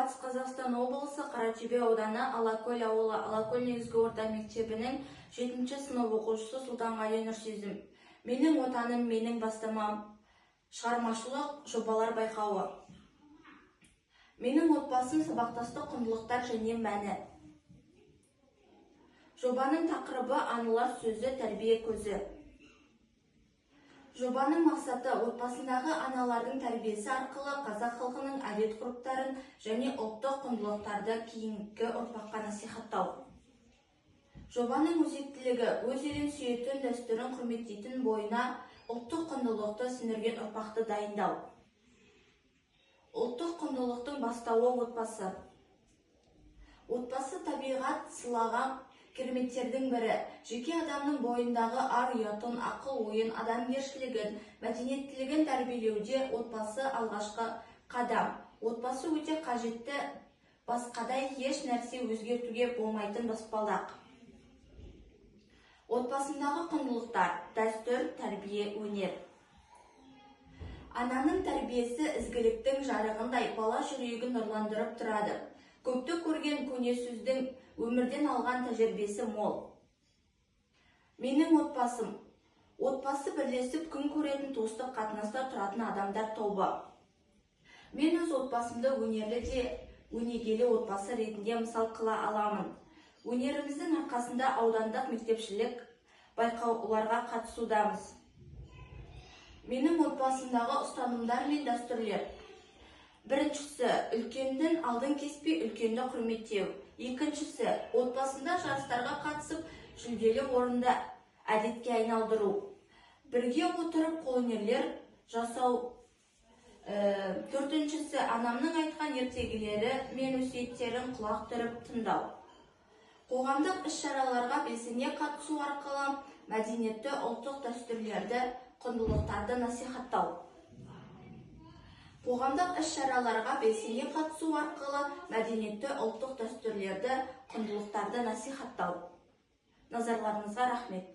Батыс Қазақстан облысы Қаратөбе ауданы Алакөл ауылы Алакөл негізгі орта мектебінің 7-ші сынып оқушысы Сұлтанғали Нұрсезім. Менің отаным, менің бастамам. Шығармашылық жобалар байқауы. Менің отбасым сабақтастық құндылықтар және мәні. Жобаның тақырыбы анылар сөзі, тәрбие көзі. Жобаның мақсаты отбасындағы аналардың тәрбиесі арқылы қазақ халқының әдет-ғұрыптарын және ұлттық құндылықтарды кейінгі ұрпаққа насихаттау. Жобаның өзектілігі өз елін сүйетін, дәстүрін құрметтейтін, бойына ұлттық құндылықты сіңірген ұрпақты дайындау. Ұлттық құндылықтың бастауы отбасы. Отбасы табиғат сыйлаған кереметтердің бірі. Жеке адамның бойындағы ар-ұятын, ақыл-ойын, адамгершілігін, мәдениеттілігін тәрбиелеуде отбасы алғашқы қадам. Отбасы өте қажетті, басқадай еш нәрсе өзгертуге болмайтын баспалдақ. Отбасындағы құндылықтар: дәстүр, тәрбие, өнер. Ананың тәрбиесі ізгіліктің жарығындай бала жүрегін нұрландырып тұрады. Көпті көрген көне сөздің өмірден алған тәжірибесі мол. Менің отбасым. Отбасы бірлесіп күн көретін, туыстық қатынаста тұратын адамдар тобы. Мен өз отбасымды өнерлі де өнегелі отбасы ретінде мысал қыла аламын. Өнеріміздің арқасында аудандық мектепшілік байқауларға қатысудамыз. Менің отбасымдағы ұстанымдар мен дәстүрлер. Біріншісі, үлкендің алдын кеспей, үлкенді құрметтеу. Екіншісі, отбасында жарыстарға қатысып, жүлделі орынды әдетке айналдыру. Бірге отырып қолөнерлер жасау. Төртіншісі, анамның айтқан ертегілері мен өсиеттерін құлақ түріп тыңдау. Қоғамдық іс-шараларға белсене қатысу арқылы мәдениетті, ұлттық дәстүрлерді, құндылықтарды насихаттау. Қоғамдық іс-шараларға белсене қатысу арқылы мәдениетті, ұлттық дәстүрлерді, құндылықтарды насихаттау. Назарларыңызға рахмет.